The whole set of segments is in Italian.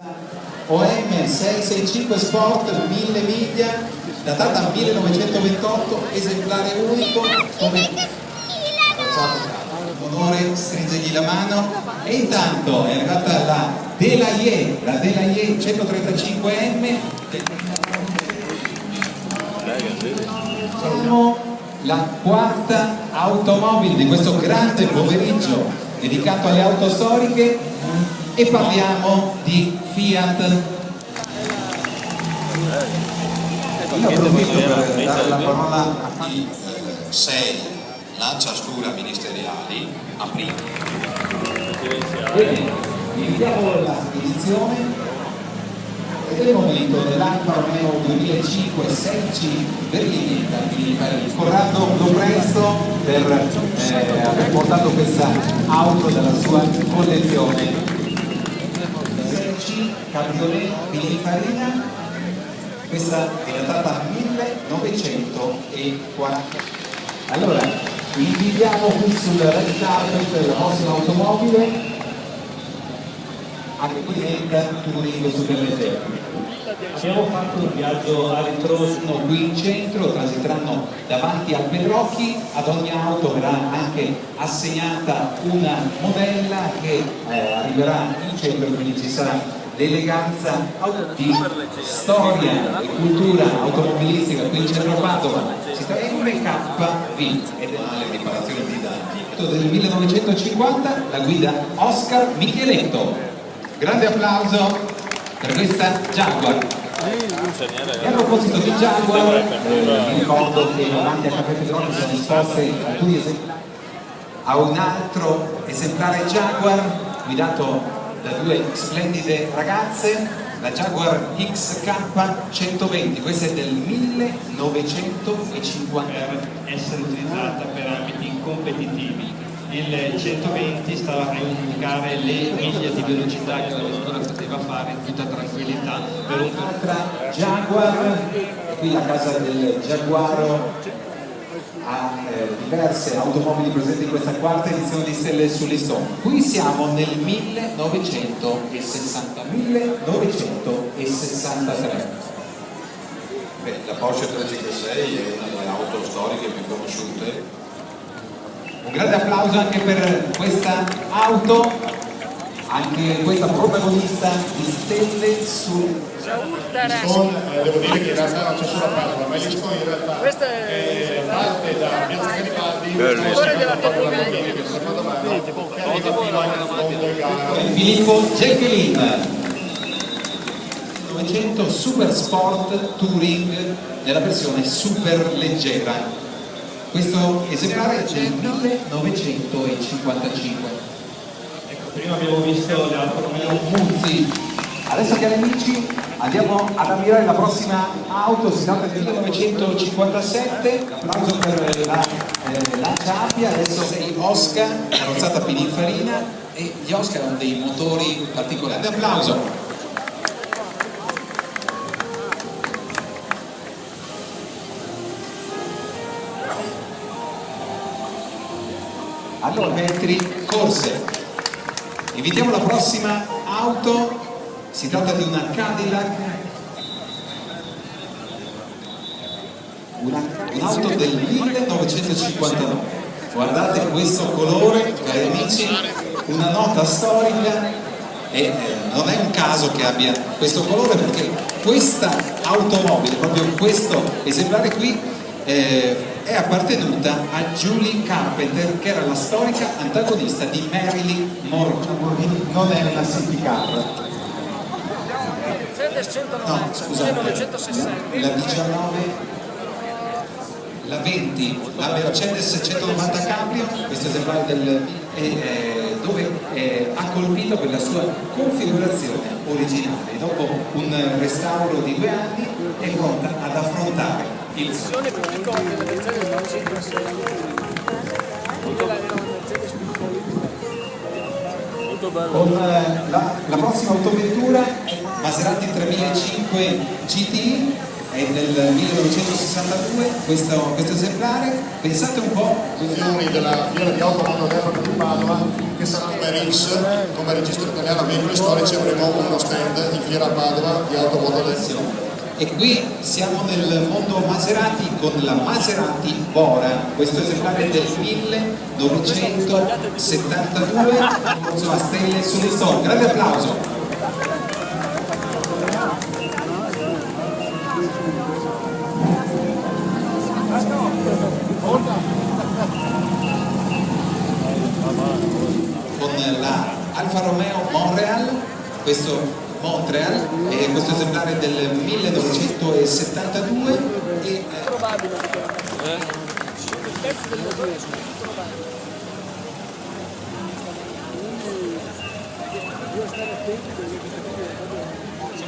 OM 665 Sport 1000 miglia, datata 1928, esemplare unico, come onore stringergli la mano. E intanto è arrivata la Delahaye 135M, la quarta automobile di questo grande pomeriggio dedicato alle auto storiche, e parliamo di Fiat. Io approfitto per dare la parola a 6 lanciastura ministeriali a prima. Bene, iniziamo la spedizione ed è il momento dell'Alfa Romeo 2005 6G Berlinetta, quindi Corrado Lopresto per aver portato questa auto dalla sua collezione. 6G Cabriolet Pininfarina, questa è datata 1940. Allora, invitiamo qui sul red carpet la prossima automobile, anche qui diventa touring superleggero. Abbiamo fatto un viaggio a ritroso qui in centro, transiteranno davanti al Pedrocchi, ad ogni auto verrà anche assegnata una modella che arriverà in centro, quindi ci sarà l'eleganza di storia e cultura automobilistica qui in centro a Padova. Si tratta di MKV ed è una riparazione di danni del 1950, la guida Oscar Micheletto. Grande applauso per questa Jaguar. E a proposito di Jaguar, vi ricordo che davanti a Caffè Pedrocchi sono disposte alcuni esemplari a un altro esemplare Jaguar guidato da due splendide ragazze, la Jaguar XK120, questa è del 1950. Per essere utilizzata per ambiti competitivi. Il 120 stava a indicare le miglia di velocità che la vettura poteva fare in tutta tranquillità. Per un'altra Jaguar, qui la casa del Giaguaro ha diverse automobili presenti in questa quarta edizione di Stelle sul Listone. Qui siamo nel 1963. Beh, la Porsche 356 è una delle auto storiche più conosciute. Un grande applauso anche per questa auto, anche questa protagonista di Stelle sul Listone. Devo dire che in realtà non c'è solo Padova, ma il Listone in realtà parte da Piazza Garibaldi, Filippo Gelchelin 900 Super Sport Touring nella versione super leggera. Questo esemplare è del 1955. ecco, prima abbiamo visto le Alfa Romeo Muzzi. Adesso, cari amici, andiamo ad ammirare la prossima auto. Si tratta del 1957. Applauso per la Lancia Appia. Adesso sei Oscar, carrozzata Pininfarina, e gli Oscar hanno dei motori particolari. Applauso. Allora, metri corse. Invitiamo la prossima auto, si tratta di una Cadillac, un'auto del 1959. Guardate questo colore, cari amici, una nota storica, e non è un caso che abbia questo colore, perché questa automobile, proprio questo esemplare qui, è appartenuta a Julie Carpenter, che era la storica antagonista di Marilyn Monroe. Non è una city car. No, scusate, la 19, la 20, la Mercedes 190 Cabrio, questo esemplare dove ha colpito per la sua configurazione originale. Dopo un restauro di 2 anni è pronta ad affrontare il con la prossima autovettura Maserati 3005 GT è del 1962 questo esemplare, pensate un po'. Edizioni della Fiera di Auto Moderna di Padova, che sarà come RIX, come registro italiano veicoli storici. Avremo uno stand in Fiera a Padova di Auto Moderna. E qui siamo nel mondo Maserati con la Maserati Bora, questo esemplare è del 1972, corso a stelle sulle storie. Grande applauso! Con la Alfa Romeo Montreal, questo esemplare del 1972 e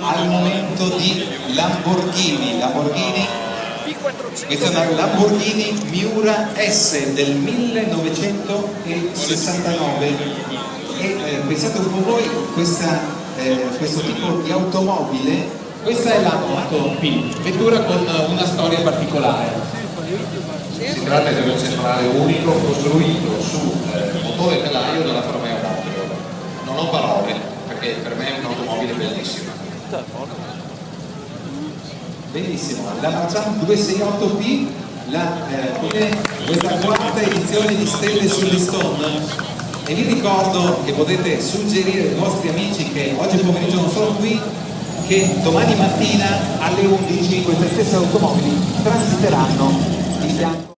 al momento di Lamborghini, questa è una Lamborghini Miura S del 1969 e pensate un po' voi questo tipo di automobile, questa è la Moto P, vettura con una storia particolare. Si tratta di un esemplare unico costruito su motore telaio della Romeo Montreal. Non ho parole, perché per me è un'automobile bellissima. Benissimo, la Marzano 268P, questa quarta edizione di Stelle sulle Stone. E vi ricordo che potete suggerire ai vostri amici che oggi pomeriggio non sono qui, che domani mattina alle 11 queste stesse automobili transiteranno di fianco.